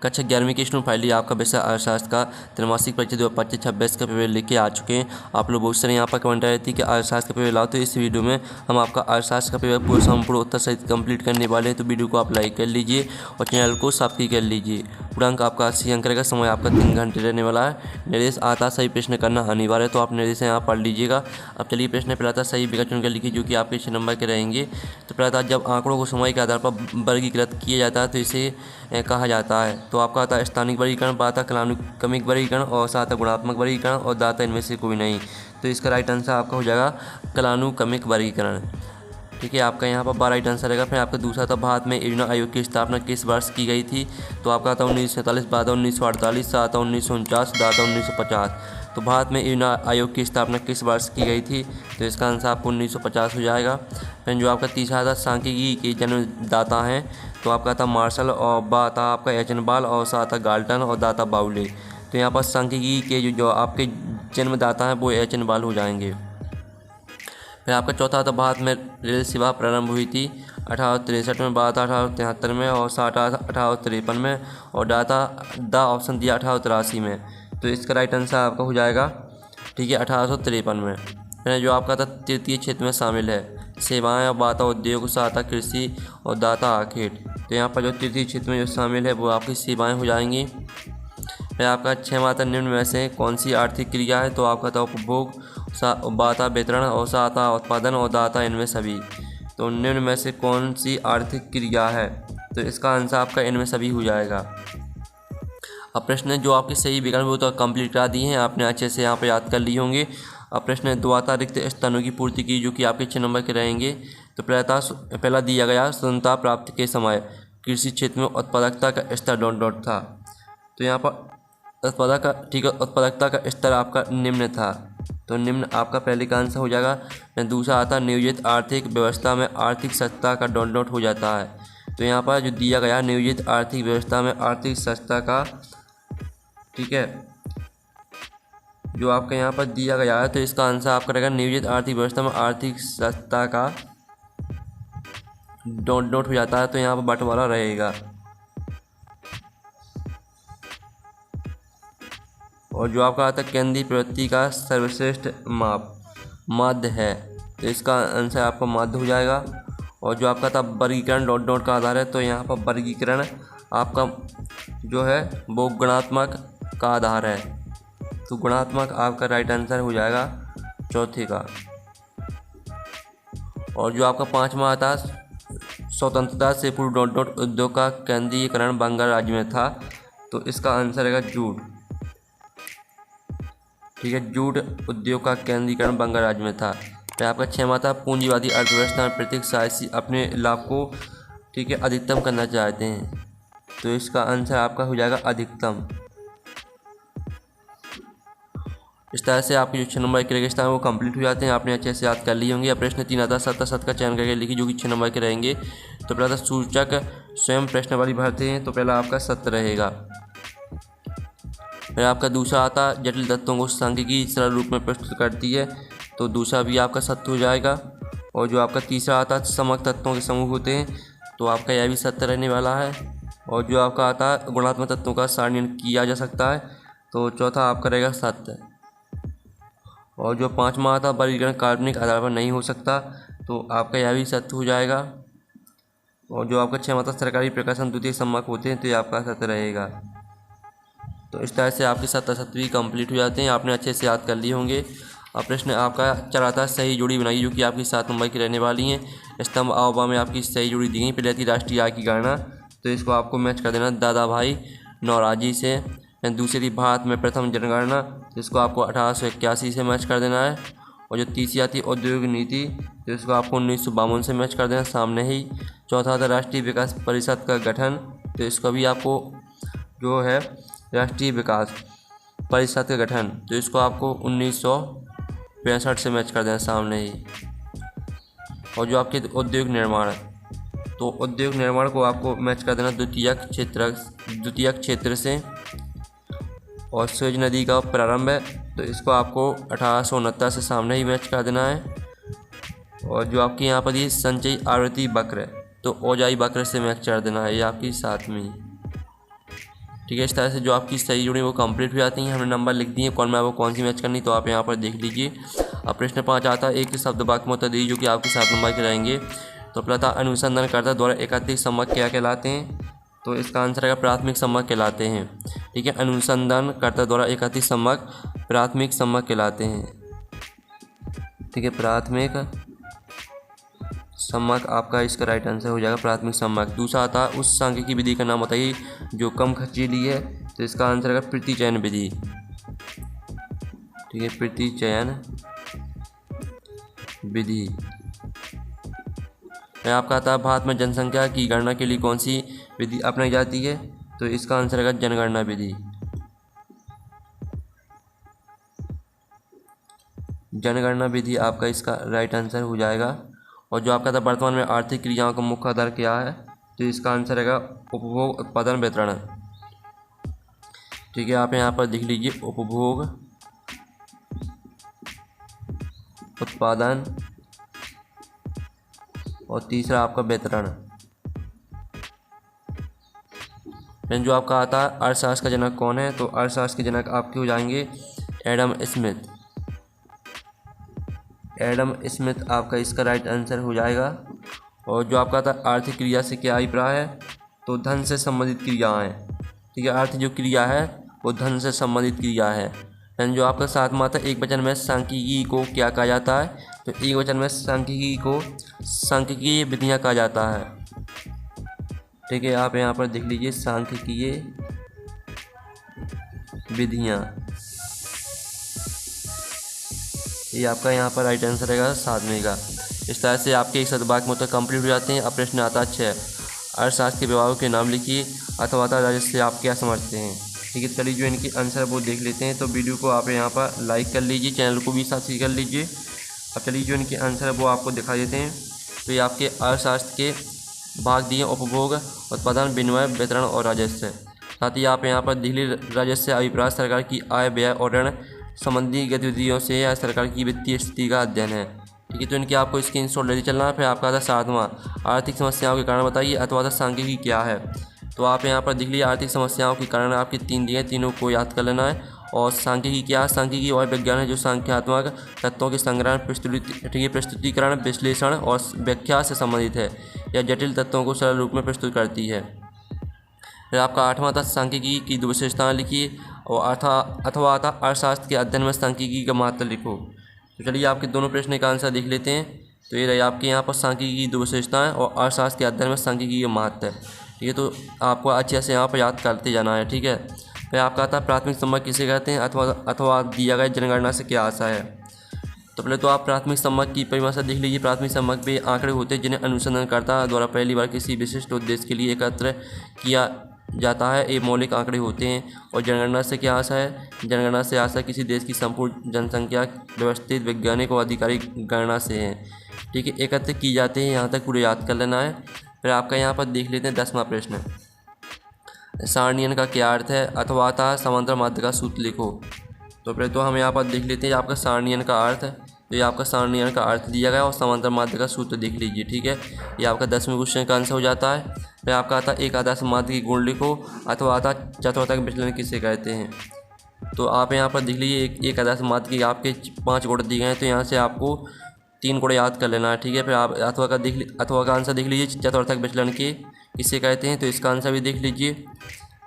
कक्षा 11वीं की स्टूडेंट फाइल आपका विषय अर्थशास्त्र का त्रैमासिक परीक्षा 2025-26 का पेपर लेके आ चुके हैं। आप लोग बहुत सारे यहाँ पर कमेंट आए थे कि अर्थशास्त्र का पेपर लाओ, तो इस वीडियो में हम आपका अर्थशास्त्र का पेपर पूरा संपूर्ण उत्तर सहित कंप्लीट करने वाले हैं। तो वीडियो को आप लाइक कर लीजिए और चैनल को सब्सक्राइब कर लीजिए। पूरा अंक आपका 80 अंक रहेगा। समय आपका 3 घंटे रहने वाला है। निर्देश आता सही प्रश्न करना अनिवार्य है, तो आप निर्देश यहाँ पढ़ लीजिएगा। अब चलिए प्रश्न पहला था सही विकल्प चुनकर लिखिए जो कि आपके 6 नंबर के रहेंगे। तो पहला था जब आंकड़ों को समय के आधार पर वर्गीकृत किया जाता है तो इसे कहा जाता है। तो आपका आता है स्थानिक वर्गीकरण, बात कालानुक्रमिक वर्गीकरण और साथ है गुणात्मक वर्गीकरण और दाता इनमें से कोई नहीं। तो इसका राइट आंसर आपका हो जाएगा कालानुक्रमिक वर्गीकरण। ठीक है, आपका यहाँ पर 12 राइट आंसर रहेगा। फिर आपका दूसरा था भारत में योजना आयोग की स्थापना किस वर्ष की गई थी। तो आपका आता 1947, दाता 1948, साता 1949, दाता 1950। तो भारत में योजना आयोग की स्थापना किस वर्ष की गई थी। तो इसका आंसर आपको 1950 हो जाएगा। फिर जो आपका तीसरा था सांख्यिकी के जन्मदाता हैं, तो आपका था मार्शल और बा था आपका एचनबाल और सा था गाल्टन और दाता बाउले। तो यहाँ पर सांख्यिकी के जो आपके जन्मदाता हैं वो एचनबाल हो जाएंगे। फिर आपका चौथा था भारत में रेल सेवा प्रारंभ हुई थी 1863 में, बात 1873 में और साटा 1853 में और दा ऑप्शन दिया 1883 में। तो इसका राइट आंसर आपका हो जाएगा ठीक है 1853 में। फिर जो आपका था तृतीय क्षेत्र में शामिल है सेवाएं और बाता उद्योग, साता कृषि और दाता आखेट। तो यहाँ पर जो तृतीय क्षेत्र में जो शामिल है वो आपकी सेवाएं हो जाएंगी। फिर आपका 6वां था निम्न में से कौन सी आर्थिक क्रिया है। तो आपका था उपभोग, बाता वितरण और साता उत्पादन और दाता इनमें सभी। तो निम्न में से कौन सी आर्थिक क्रिया है। तो इसका आंसर आपका इनमें सभी हो जाएगा। अब प्रश्न जो आपके सही विकल्प वो तो कंप्लीट करा दिए हैं, आपने अच्छे से यहाँ पर याद कर लिए होंगे। अब प्रश्न द्वाता रिक्त स्थानों की पूर्ति की जो कि आपके 6 नंबर के रहेंगे। तो पहला दिया गया स्वतंत्रता प्राप्ति के समय कृषि क्षेत्र में उत्पादकता का स्तर डॉट था। तो यहाँ पर उत्पादकता का स्तर आपका निम्न था, तो निम्न आपका पहले का आंसर हो जाएगा। दूसरा आता नियोजित आर्थिक व्यवस्था में आर्थिक सत्ता का डॉट हो जाता है। तो यहाँ पर जो दिया गया नियोजित आर्थिक व्यवस्था में आर्थिक सत्ता का, ठीक है, जो आपका यहाँ पर दिया गया है तो इसका आंसर आपका रहेगा नियोजित आर्थिक व्यवस्था में आर्थिक सत्ता का डॉट हो जाता है। तो यहाँ पर बंटवारा रहेगा। और जो आपका आता है केंद्रीय प्रवृत्ति का सर्वश्रेष्ठ माध्य है, तो इसका आंसर आपका माध्य हो जाएगा। और जो आपका था वर्गीकरण डॉट का आधार है, तो यहाँ पर वर्गीकरण आपका जो है वो गुणात्मक का आधार है। तो गुणात्मक आपका राइट आंसर हो जाएगा चौथे का। और जो आपका 5वां आता स्वतंत्रता से पूर्व डॉट उद्योग का केंद्रीयकरण बंगाल राज्य में था। तो इसका आंसर रहेगा जूट, ठीक है, जूट उद्योग का केंद्रीकरण बंगाल राज्य में था। फिर आपका 6वां था पूंजीवादी अर्थव्यवस्था में प्रत्येक साहसी अपने लाभ को, ठीक है, अधिकतम करना चाहते हैं। तो इसका आंसर आपका हो जाएगा अधिकतम। इस तरह से आपके जो 6 नंबर के रेगिस्तान वो कंप्लीट हो जाते हैं, आपने अच्छे से याद कर लिए होंगे। अब प्रश्न 3 आता सत का चयन करके लिखिए जो कि 6 नंबर के रहेंगे। तो पहला था सूचक स्वयं प्रश्न वाली भरते हैं, तो पहला आपका सत्य रहेगा। फिर आपका दूसरा आता जटिल तत्वों को सांख्यिकी सरल रूप में प्रस्तुत करती है, तो दूसरा भी आपका सत्य हो जाएगा। और जो आपका तीसरा आता समग्र तत्वों के समूह होते हैं, तो आपका यह भी सत्य रहने वाला है। और जो आपका आता गुणात्मक तत्वों का सारणीकरण किया जा सकता है, तो चौथा आपका रहेगा सत्य। और जो 5वां आता वर्गीकरण काल्पनिक आधार पर नहीं हो सकता, तो आपका यह भी सत्य हो जाएगा। और जो आपका 6वां आता सरकारी प्रकाशन द्वितीय सम्मक होते हैं, तो ये आपका सत्य रहेगा। तो इस तरह से आपके 7 भी कंप्लीट हो जाते हैं, आपने अच्छे से याद कर लिए होंगे। अब प्रश्न आपका चलाता सही जोड़ी बनाइए जो कि आपकी 7 नंबर की रहने वाली हैं। स्तंभ आवबा में आपकी सही जोड़ी दी गई। पहले थी राष्ट्रीय आय की गणना, तो इसको आपको मैच कर देना दादा भाई नौराजी से। दूसरी थी भारत में प्रथम जनगणना, तो इसको आपको 1881 से मैच कर देना है। और जो तीसरी आती औद्योगिक नीति, तो इसको आपको 1952 से मैच कर देना सामने ही। चौथा था राष्ट्रीय विकास परिषद का गठन, तो इसको भी आपको जो है राष्ट्रीय विकास परिषद का गठन, तो इसको आपको 1965 से मैच कर देना सामने ही। और जो आपके उद्योग निर्माण, तो उद्योग निर्माण को आपको मैच कर देना द्वितीयक क्षेत्र से। और सूरज नदी का प्रारंभ है, तो इसको आपको 1869 से सामने ही मैच कर देना है। और जो आपकी यहाँ पर ये संचयी आवृत्ति वक्र है, तो ओजाई वक्र से मैच कर देना है, ये आपकी 7वीं। ठीक है। इस तरह से जो आपकी सही जोड़ी वो कंप्लीट हो जाती हैं। हमने नंबर लिख दिए, कौन में आपको कौन सी मैच करनी, तो आप यहाँ पर देख लीजिए। अब प्रश्न 5 आता है, एक शब्द वाक्य में उत्तर दीजिए जो कि आपके 7 नंबर के रहेंगे। तो पहला था, अनुसंधानकर्ता द्वारा एकाधिक संबंध क्या कहलाते हैं, तो इसका आंसर है प्राथमिक संबंध कहलाते हैं। ठीक है, अनुसंधानकर्ता द्वारा एकाधिक संबंध प्राथमिक संबंध कहलाते हैं। ठीक है, प्राथमिक सम्मक आपका इसका राइट आंसर हो जाएगा, प्राथमिक सम्मक। दूसरा आता है, उस सांख्यिकी विधि का नाम बताइए जो कम खर्चीली है, तो इसका आंसर है प्रतिचयन विधि। ठीक है, प्रतिचयन विधि। आपका आता है, भारत में जनसंख्या की गणना के लिए कौन सी विधि अपनाई जाती है, तो इसका आंसर है जनगणना विधि। जनगणना विधि आपका इसका राइट आंसर हो जाएगा। और जो आपका था, वर्तमान में आर्थिक क्रियाओं का मुख्य आधार क्या है, तो इसका आंसर है उपभोग, उत्पादन, वितरण। ठीक है, आप यहाँ पर लिख लीजिए, उपभोग, उत्पादन और तीसरा आपका वितरण। जो आपका आता है, अर्थशास्त्र का जनक कौन है, तो अर्थशास्त्र के जनक आपके हो जाएंगे एडम स्मिथ। एडम स्मिथ आपका इसका राइट आंसर हो जाएगा। और जो आपका था, आर्थिक क्रिया से क्या अभिप्राय है, तो धन से संबंधित क्रियाएं। ठीक है, अर्थ जो क्रिया है वो धन से संबंधित क्रिया है। एंड जो आपका 7वां था, एक वचन में सांख्यिकी को क्या कहा जाता है, तो एक वचन में सांख्यिकी को सांख्यिकीय विधियाँ कहा जाता है। ठीक है, आप यहाँ पर देख लीजिए, सांख्यिकीय विधियाँ, ये आपका यहाँ पर राइट आंसर रहेगा 7वें का। इस तरह से आपके एक शतवाक्य में उत्तर कंप्लीट हो जाते हैं। अब प्रश्न आता है 6, अर्थशास्त्र के विभागों के नाम लिखिए अथवा राजस्व से आप क्या समझते हैं। ठीक है, चलिए जो इनके आंसर वो देख लेते हैं। तो वीडियो को आप यहाँ पर लाइक कर लीजिए, चैनल को भी साथ ही कर लीजिए। अब चलिए जो इनके आंसर है वो आपको दिखा देते हैं। तो ये आपके अर्थशास्त्र के भाग दिए, उपभोग, उत्पादन, विनिमय, वितरण और राजस्व। साथ ही आप यहाँ पर दिल्ली राजस्व से अभिप्राय सरकार की आय, व्यय और ऋण संबंधी गतिविधियों से या सरकार की वित्तीय स्थिति का अध्ययन है। ठीक है, तो इनके आपको स्क्रीनशॉट लेते चलना है। फिर आपका था 7वां, आर्थिक समस्याओं के कारण बताइए अथवा सांख्यिकी क्या है। तो आप यहाँ पर देख लीजिए, आर्थिक समस्याओं के कारण आपके 3 दिए, तीनों को याद कर लेना है। और सांख्यिकी क्या है, सांख्यिकी वह विज्ञान है जो संख्यात्मक तत्वों के संग्रहण, प्रस्तुतिकरण, विश्लेषण और व्याख्या से संबंधित है या जटिल तत्वों को सरल रूप में प्रस्तुत करती है। फिर आपका 8वां था, सांख्यिकी की 2 विशेषताएं लिखिए और अथवा था अर्थशास्त्र के अध्ययन में सांख्यिकी का महत्व लिखो। तो चलिए आपके दोनों प्रश्न का आंसर देख लेते हैं। तो ये रही आपके यहाँ पर सांख्यिकी की 2 विशेषताएं और अर्थशास्त्र के अध्ययन में सांख्यिकी का महत्व है। ठीक है, तो आपको अच्छे से यहाँ पर याद करते जाना है। ठीक है, फिर आपका आता है, प्राथमिक संबंध किसे कहते हैं अथवा दिया गया जनगणना से क्या आशा है। तो पहले तो आप प्राथमिक संबंध की परिभाषा देख लीजिए। प्राथमिक संबंध वे आंकड़े होते हैं जिन्हें अनुसंधानकर्ता द्वारा पहली बार किसी विशिष्ट उद्देश्य के लिए एकत्र किया जाता है। ये मौलिक आंकड़े होते हैं। और जनगणना से क्या आशा है, जनगणना से आशा किसी देश की संपूर्ण जनसंख्या व्यवस्थित, वैज्ञानिक और आधिकारिक गणना से है। ठीक है, एकत्र की जाते हैं, यहाँ तक पूरे याद कर लेना है। फिर आपका यहाँ पर देख लेते हैं 10वां प्रश्न, सारणियन का क्या अर्थ है अथवा था समांतर माध्य का सूत्र लिखो। तो पहले तो हम यहाँ पर देख लेते हैं आपका सारणियन का अर्थ। तो ये आपका सारणियन का अर्थ दिया गया और समांतर माध्य का सूत्र देख लीजिए। ठीक है, ये आपका 10वें क्वेश्चन का आंसर हो जाता है। फिर आपका आता एक आदर्श माध्य की गुण लिखो अथवा आता चतुर्थक विचलन किसे कहते हैं। तो आप यहाँ पर देख लीजिए, एक आदर्श माध्य की आपके 5 गुण दिए गए हैं, तो यहाँ से आपको 3 गुण याद कर लेना है। ठीक है, फिर आप अथवा का आंसर देख लीजिए, चतुर्थक विचलन के किसे कहते हैं, तो इसका आंसर भी देख लीजिए।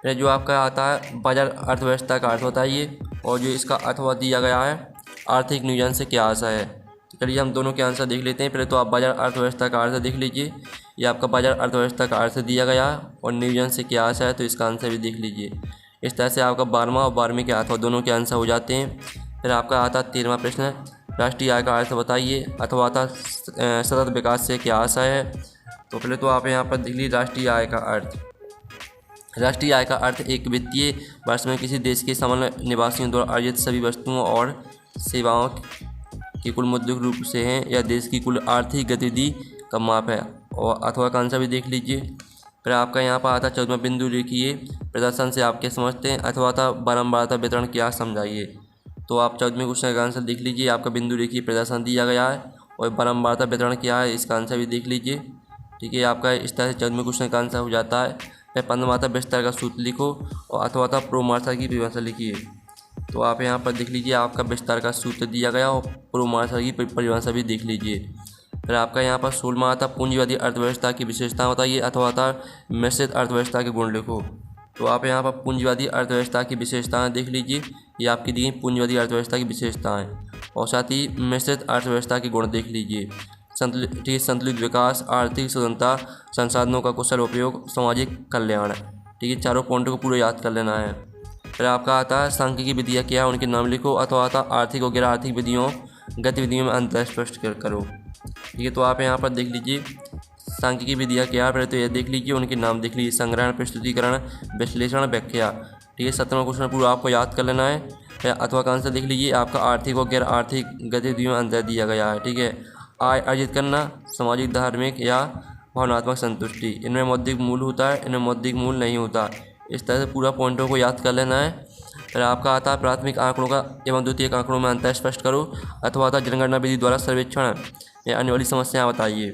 फिर जो आपका आता है बाजार अर्थव्यवस्था का अर्थ बताइए, और जो इसका अथवा दिया गया है आर्थिक नियोजन से क्या आशा है। तो चलिए हम दोनों के आंसर देख लेते हैं। पहले तो आप बाजार अर्थव्यवस्था का अर्थ देख लीजिए, ये आपका बाजार अर्थव्यवस्था का अर्थ दिया गया है और नियोजन से क्या आशा है, तो इसका आंसर भी देख लीजिए। इस तरह से आपका 12वां और 12वीं के अथवा दोनों के आंसर हो जाते हैं। फिर आपका आता 13वां प्रश्न, राष्ट्रीय आय का अर्थ बताइए अथवा आता सतत विकास से क्या आशा है। तो पहले तो आप यहाँ पर देख लीजिए, राष्ट्रीय आय का अर्थ, राष्ट्रीय आय का अर्थ एक वित्तीय वर्ष में किसी देश के सामान्य निवासियों द्वारा अर्जित सभी वस्तुओं और सेवाओं के कुल मौद्रिक रूप से हैं या देश की कुल आर्थिक गतिविधि का माप है। और अथवा का आंसर भी देख लीजिए। फिर आपका यहाँ पर आता 14वां बिंदु लिखिए, प्रदर्शन से आप क्या समझते हैं अथवा था बारंबारता वितरण क्या समझाइए। तो आप 14वें क्वेश्चन का आंसर देख लीजिए, आपका बिंदु लिखिए, प्रदर्शन दिया गया है और बारंबारता वितरण क्या है, इसका आंसर भी देख लीजिए। ठीक है, आपका इस तरह से 14वें क्वेश्चन का आंसर हो जाता है। फिर पंद्रमात्रा विस्तार का सूत्र लिखो और अथवा प्रोमात्रा की परिभाषा लिखिए। तो आप यहाँ पर देख लीजिए आपका विस्तार का सूत्र दिया गया और प्रोमात्रा की परिभाषा भी देख लीजिए। फिर आपका यहाँ पर 16वां आता पूंजीवादी अर्थव्यवस्था की विशेषता बताइए अथवा मिश्रित अर्थव्यवस्था के गुण लिखो। तो आप यहाँ पर पूंजीवादी अर्थव्यवस्था की विशेषताएं देख लीजिए, ये आपकी दी गई पूंजीवादी अर्थव्यवस्था की विशेषताएं, और साथ ही मिश्रित अर्थव्यवस्था के गुण देख लीजिए। संतुलित विकास, आर्थिक स्वतंत्रता, संसाधनों का कुशल उपयोग, सामाजिक कल्याण। ठीक है, चारों पॉइंटों को पूरा याद कर लेना है। फिर आपका आता है सांख्यिकी विधियाँ क्या है उनके नाम लिखो अथवा आर्थिक और गैर आर्थिक विधियों गतिविधियों में अंतर स्पष्ट करो। ठीक है, तो आप यहाँ पर देख लीजिए सांख्यिकी विधियाँ क्या है, पहले तो ये देख लीजिए, उनके नाम देख लीजिए, संग्रहण, प्रस्तुतिकरण, विश्लेषण, व्याख्या। ठीक है, 17वां क्वेश्चन पूरा आपको याद कर लेना है। अथवा का आंसर देख लीजिए, आपका आर्थिक और गैर आर्थिक गतिविधियों में अंतर दिया गया है। ठीक है, आय अर्जित करना, सामाजिक, धार्मिक या भावनात्मक संतुष्टि, इनमें मौद्रिक मूल होता है, इनमें मौद्रिक मूल नहीं होता। इस तरह से पूरा पॉइंटों को याद कर लेना है। फिर आपका आता है प्राथमिक आंकड़ों का एवं द्वितीयक आंकड़ों में अंतर स्पष्ट करो अथवा जनगणना विधि द्वारा सर्वेक्षण या आने वाली समस्याएं बताइए।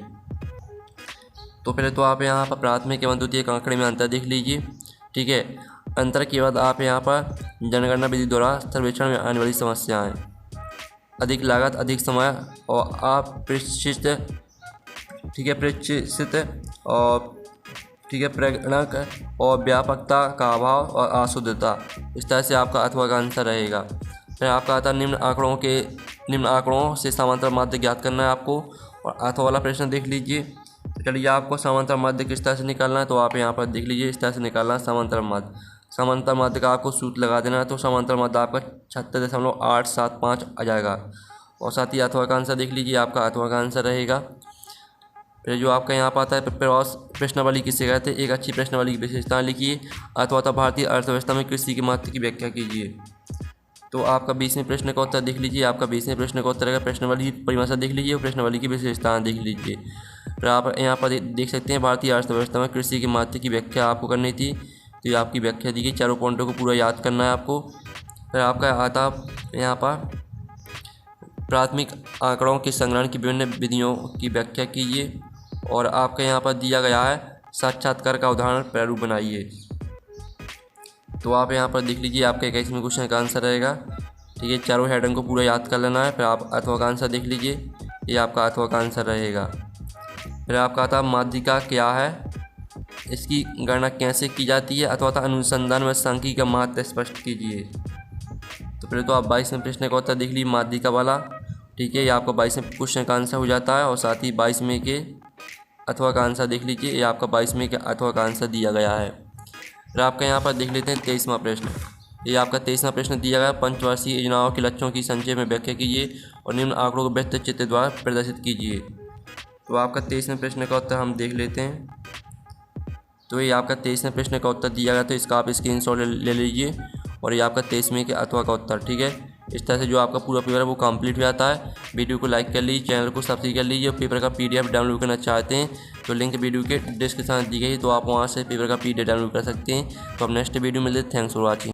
तो पहले तो आप यहाँ पर प्राथमिक एवं द्वितीयक आंकड़े में अंतर देख लीजिए। ठीक है, अंतर के बाद आप यहाँ पर जनगणना विधि द्वारा सर्वेक्षण में आने वाली समस्याएं, अधिक लागत, अधिक समय और अप्रशिक्षित, ठीक है, प्रशिक्षित और ठीक है, प्रेरणक और व्यापकता का अभाव और अशुद्धता। इस तरह से आपका अथवा का आंसर रहेगा। फिर आपका आता है निम्न आंकड़ों से समांतर माध्य ज्ञात करना है आपको, और अथवा वाला प्रश्न देख लीजिए। चलिए, आपको समांतर माध्य किस तरह से निकालना है, तो आप यहाँ पर देख लीजिए, इस तरह से निकालना है समांतर माध्य। समांतर माध्य का आपको सूत्र लगा देना है, तो समांतर माध्य आपका 76.875 आ जाएगा। और साथ ही अथवा का आंसर देख लीजिए, आपका अथवा का आंसर रहेगा। फिर जो आपका यहाँ पर आता है प्रश्नावली किसे कहते हैं, एक अच्छी प्रश्नावली की विशेषताएं लिखिए अथवा भारतीय अर्थव्यवस्था में कृषि के महत्व की व्याख्या कीजिए। तो आपका 20वें प्रश्न का उत्तर देख लीजिए, आपका 20वें प्रश्न का उत्तर रहेगा प्रश्नावली की परिभाषा देख लीजिए और प्रश्नावली की विशेषताएं देख लीजिए। फिर आप यहाँ पर देख सकते हैं भारतीय अर्थव्यवस्था में कृषि के महत्व की व्याख्या आपको करनी थी, तो ये आपकी व्याख्या दी गई, चारों पॉइंटों को पूरा याद करना है आपको। फिर आपका आता यहाँ पर प्राथमिक आंकड़ों के संग्रहण की विभिन्न विधियों की व्याख्या कीजिए, और आपके यहाँ पर दिया गया है साक्षात्कार का उदाहरण प्रारूप बनाइए। तो आप यहाँ पर देख लीजिए, आपके 21वें क्वेश्चन का आंसर रहेगा। ठीक है, चारों हेडिंग को पूरा याद कर लेना है। फिर आप अथवा का आंसर देख लीजिए, ये आपका अथवा का आंसर रहेगा। फिर आपका आता माध्यिका क्या है, इसकी गणना कैसे की जाती है अथवा अनुसंधान में सांख्यिकी का महत्व स्पष्ट कीजिए। तो पहले तो आप 22वें प्रश्न का उत्तर देख लीजिए माध्यिका वाला। ठीक है, ये आपका 22वें क्वेश्चन का आंसर हो जाता है, और साथ ही 22वें के अथवा का आंसर देख लीजिए, ये आपका 22वें के अथवा का आंसर दिया गया है। फिर आपका यहाँ पर देख लेते हैं 23वां प्रश्न। ये आपका 23वां प्रश्न दिया गया, पंचवर्षीय योजनाओं के लक्ष्यों की संक्षेप में व्याख्या कीजिए और निम्न आंकड़ों को व्यक्त चित्र द्वारा प्रदर्शित कीजिए। तो आपका 23वें प्रश्न का उत्तर हम देख लेते हैं। तो ये आपका 23वें प्रश्न का उत्तर दिया गया, तो इसका आप स्क्रीनशॉट ले लीजिए, और ये आपका 23वें के अथवा का उत्तर। ठीक है, इस तरह से जो आपका पूरा पेपर है वो कंप्लीट हो जाता है। वीडियो को लाइक कर लीजिए, चैनल को सब्सक्राइब कर लीजिए, और पेपर का PDF डाउनलोड करना चाहते हैं तो लिंक वीडियो के डिस्क्रिप्शन दी गई, तो आप वहां से पेपर का PDF डाउनलोड कर सकते हैं। तो अब नेक्स्ट वीडियो मिलते हैं। Thanks for watching.